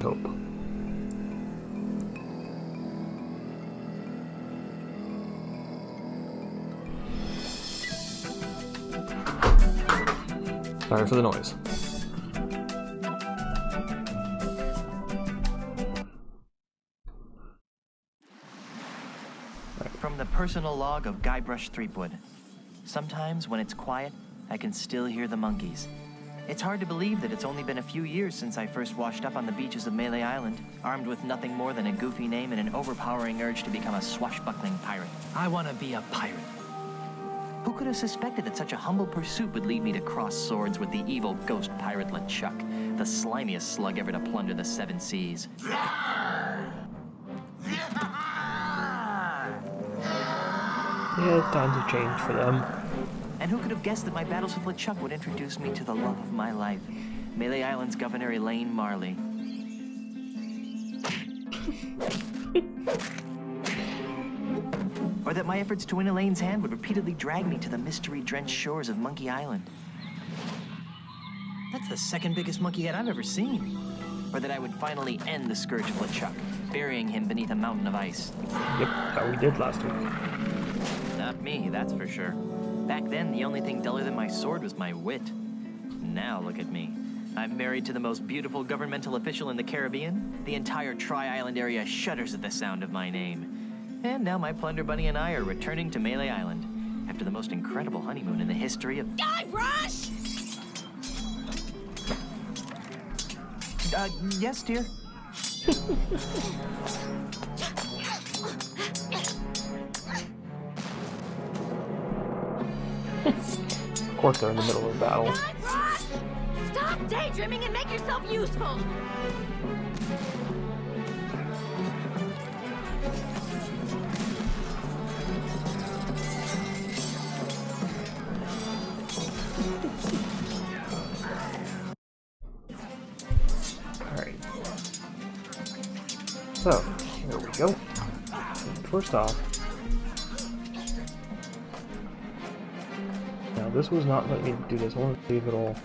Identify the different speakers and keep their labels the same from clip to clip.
Speaker 1: hope. Sorry for the noise.
Speaker 2: From the personal log of Guybrush Threepwood. Sometimes when it's quiet, I can still hear the monkeys. It's hard to believe that it's only been a few years since I first washed up on the beaches of Melee Island, armed with nothing more than a goofy name and an overpowering urge to become a swashbuckling pirate. I want to be a pirate. Who could have suspected that such a humble pursuit would lead me to cross swords with the evil ghost pirate LeChuck, the slimiest slug ever to plunder the seven seas?
Speaker 1: Yeah, times have changed for them.
Speaker 2: And who could have guessed that my battles with LeChuck would introduce me to the love of my life, Melee Island's Governor Elaine Marley. Or that my efforts to win Elaine's hand would repeatedly drag me to the mystery-drenched shores of Monkey Island. That's the second biggest monkey head I've ever seen. Or that I would finally end the scourge of LeChuck, burying him beneath a mountain of ice.
Speaker 1: Yep, how we did last week.
Speaker 2: Not me, that's for sure. Back then, the only thing duller than my sword was my wit. Now look at me. I'm married to the most beautiful governmental official in the Caribbean. The entire Tri-Island area shudders at the sound of my name. And now my Plunder Bunny and I are returning to Melee Island after the most incredible honeymoon in the history of...
Speaker 3: Guybrush!
Speaker 2: Yes, dear?
Speaker 1: Of course they're in the middle of a battle.
Speaker 3: Guybrush! Stop daydreaming and make yourself useful!
Speaker 1: Alright. So, there we go. First off, now this was not letting me do this. I want to see if it'll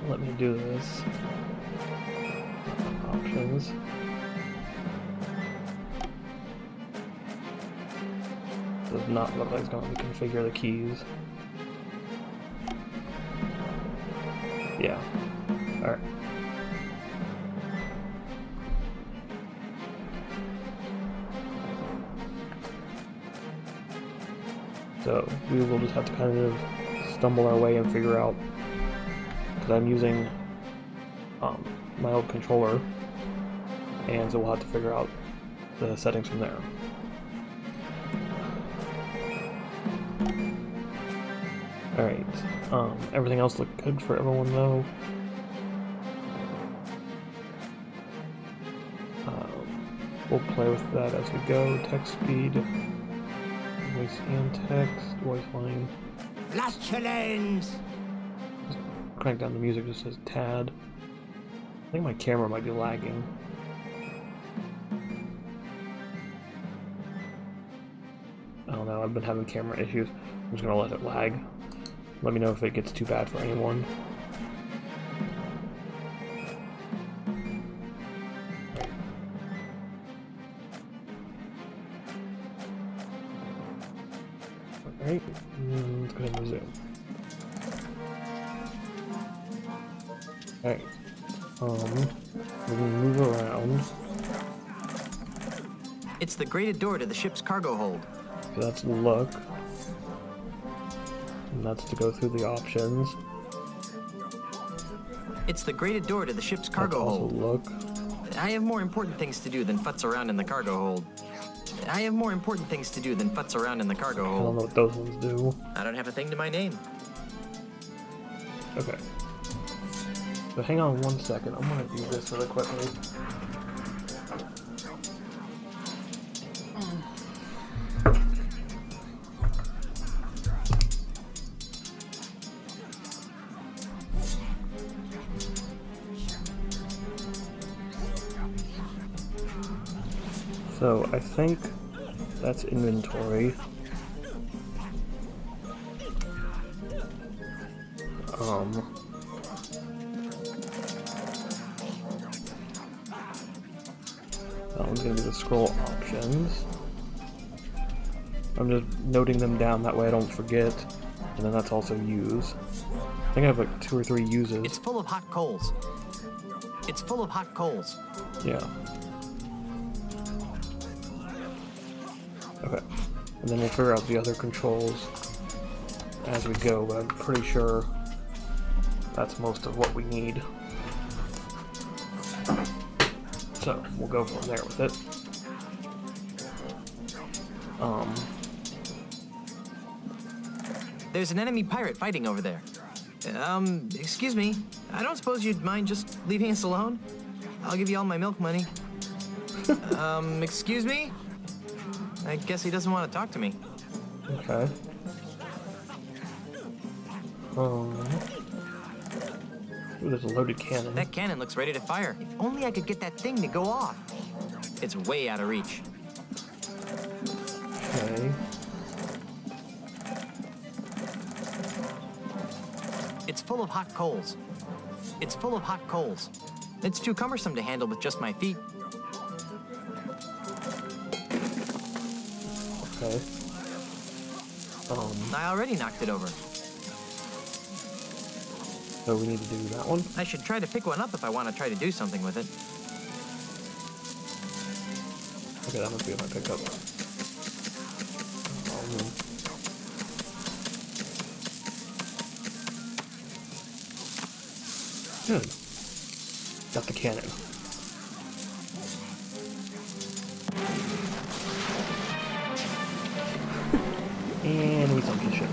Speaker 1: let me do this. Options. Does not look like it's going to configure the keys. Yeah. Alright. So we will just have to kind of stumble our way and figure out, because I'm using my old controller, and so we'll have to figure out the settings from there. Alright, everything else looked good for everyone though. We'll play with that as we go. Text speed, voice and text, voice line.
Speaker 4: Last challenge!
Speaker 1: Just crank down the music just a tad. I think my camera might be lagging. I don't know, I've been having camera issues. I'm just gonna let it lag. Let me know if it gets too bad for anyone. Alright, let's go ahead and resume. Alright, we can move around.
Speaker 2: It's the grated door to the ship's cargo hold.
Speaker 1: So that's look. And that's to go through the options.
Speaker 2: It's the grated door to the ship's cargo
Speaker 1: That's also
Speaker 2: hold.
Speaker 1: look.
Speaker 2: I have more important things to do than futz around in the cargo hold. I have more important things to do than futz around in the cargo
Speaker 1: I don't
Speaker 2: hold.
Speaker 1: know what those ones do.
Speaker 2: I don't have a thing to my name.
Speaker 1: Okay. So hang on one second. I'm gonna do this really quickly. So I think that's inventory. That one's gonna be the scroll options. I'm just noting them down, that way I don't forget. And then that's also use. I think I have like 2 or 3 uses.
Speaker 2: It's full of hot coals. It's full of hot coals.
Speaker 1: Yeah. Okay. And then we'll figure out the other controls as we go, but I'm pretty sure that's most of what we need. So, we'll go from there with it.
Speaker 2: There's an enemy pirate fighting over there. Excuse me. I don't suppose you'd mind just leaving us alone? I'll give you all my milk money. Excuse me? I guess he doesn't want to talk to me.
Speaker 1: Okay. Ooh, there's a loaded cannon.
Speaker 2: That cannon looks ready to fire. If only I could get that thing to go off. It's way out of reach.
Speaker 1: Okay.
Speaker 2: It's full of hot coals. It's full of hot coals. It's too cumbersome to handle with just my feet.
Speaker 1: Okay.
Speaker 2: I already knocked it over.
Speaker 1: So we need to do that one?
Speaker 2: I should try to pick one up if I want to try to do something with it.
Speaker 1: Okay, that must be my pickup. Good. Got the cannon. And we sunk the ship.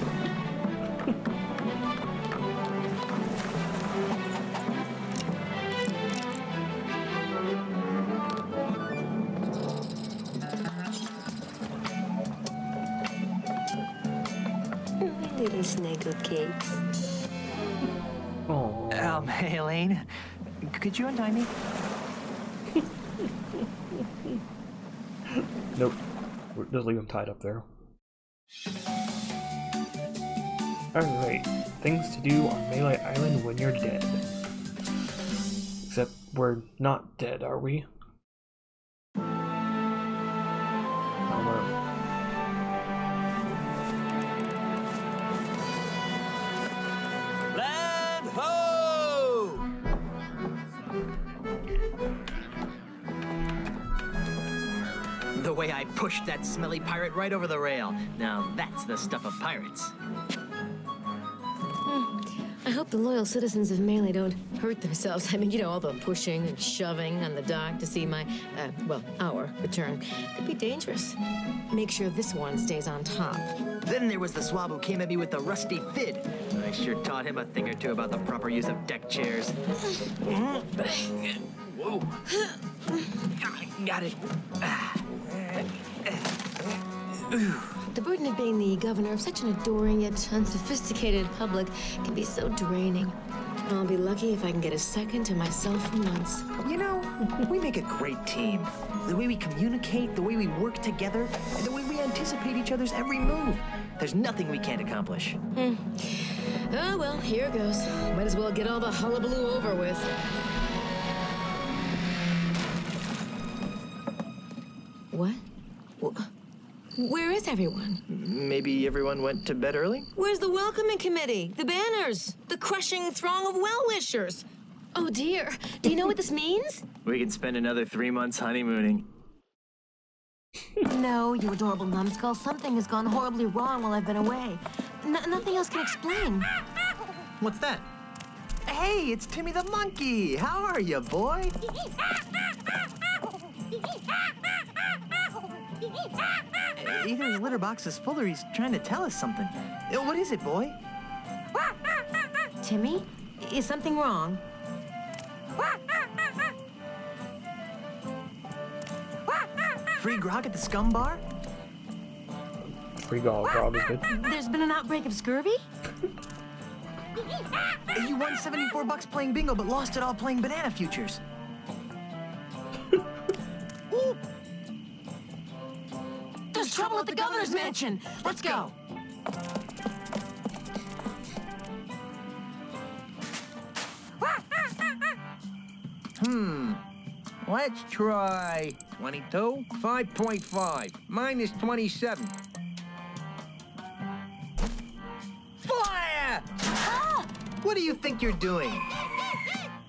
Speaker 3: Little snuggle cakes.
Speaker 1: Oh.
Speaker 2: Hey, Elaine. Could you untie me?
Speaker 1: Nope. We'll just leave him tied up there. Alright. Things to do on Melee Island when you're dead. Except we're not dead, are we? I don't know.
Speaker 2: Land ho! The way I pushed that smelly pirate right over the rail. Now that's the stuff of pirates.
Speaker 5: I hope the loyal citizens of Melee don't hurt themselves. I mean, you know, all the pushing and shoving on the dock to see my, our return. Could be dangerous. Make sure this one stays on top.
Speaker 2: Then there was the swab who came at me with the rusty fid. I sure taught him a thing or two about the proper use of deck chairs. Whoa. Got it.
Speaker 5: The burden of being the governor of such an adoring yet unsophisticated public can be so draining. I'll be lucky if I can get a second to myself for months.
Speaker 2: You know, we make a great team. The way we communicate, the way we work together, and the way we anticipate each other's every move. There's nothing we can't accomplish.
Speaker 5: Oh, well, here goes. Might as well get all the hullabaloo over with. What? Where is everyone?
Speaker 2: Maybe everyone went to bed early?
Speaker 5: Where's the welcoming committee? The banners? The crushing throng of well-wishers? Oh, dear. Do you know what this means?
Speaker 2: We could spend another 3 months honeymooning.
Speaker 3: No, you adorable numbskull. Something has gone horribly wrong while I've been away. Nothing else can explain.
Speaker 2: What's that? Hey, it's Timmy the monkey. How are you, boy? Either his litter box is full or he's trying to tell us something. What is it, boy?
Speaker 5: Timmy? Is something wrong?
Speaker 2: Free grog at the scum bar?
Speaker 1: Free grog is good.
Speaker 3: There's been an outbreak of scurvy?
Speaker 2: You won $74 playing bingo, but lost it all playing banana futures.
Speaker 3: There's trouble at the governor's mansion. Let's go.
Speaker 4: Let's try 22, 5.5, minus 27. Fire!
Speaker 3: Ah!
Speaker 4: What do you think you're doing?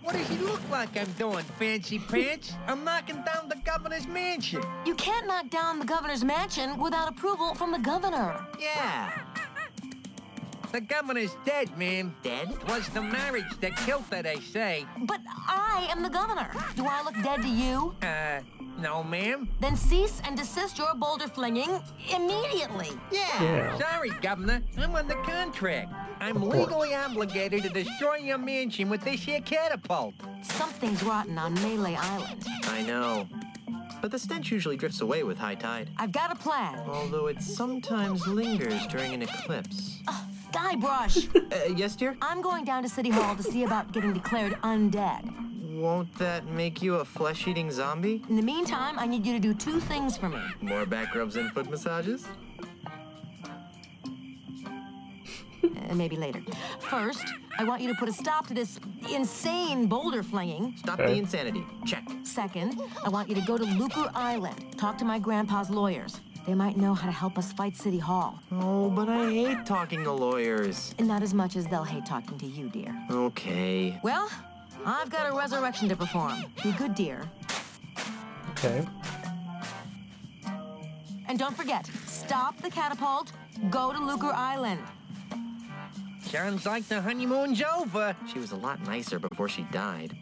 Speaker 4: What does he look like I'm doing, Fancy Pants? I'm knocking down the governor's mansion.
Speaker 3: You can't knock down the governor's mansion without approval from the governor.
Speaker 4: Yeah. The governor's dead, man.
Speaker 2: Dead?
Speaker 4: It was the marriage that killed her, they say.
Speaker 3: But I am the governor. Do I look dead to you?
Speaker 4: No, ma'am.
Speaker 3: Then cease and desist your boulder flinging immediately.
Speaker 1: Yeah.
Speaker 4: Sorry, Governor. I'm on the contract. I'm
Speaker 1: Of course.
Speaker 4: legally obligated to destroy your mansion with this here catapult.
Speaker 3: Something's rotten on Melee Island.
Speaker 2: I know. But the stench usually drifts away with high tide.
Speaker 3: I've got a plan.
Speaker 2: Although it sometimes lingers during an eclipse.
Speaker 3: Guybrush,
Speaker 2: Yes, dear?
Speaker 3: I'm going down to City Hall to see about getting declared undead.
Speaker 2: Won't that make you a flesh-eating zombie?
Speaker 3: In the meantime, I need you to do two things for me.
Speaker 2: More back rubs and foot massages?
Speaker 3: Maybe later. First, I want you to put a stop to this insane boulder flinging.
Speaker 2: Stop
Speaker 1: Okay.
Speaker 2: the insanity. Check.
Speaker 3: Second, I want you to go to Lucre Island, talk to my grandpa's lawyers. They might know how to help us fight City Hall.
Speaker 2: Oh, but I hate talking to lawyers.
Speaker 3: And not as much as they'll hate talking to you, dear.
Speaker 2: Okay.
Speaker 3: Well, I've got a resurrection to perform. Be good, dear.
Speaker 1: Okay.
Speaker 3: And don't forget, stop the catapult, go to Lucre Island.
Speaker 4: Sounds like the honeymoon's over.
Speaker 2: She was a lot nicer before she died.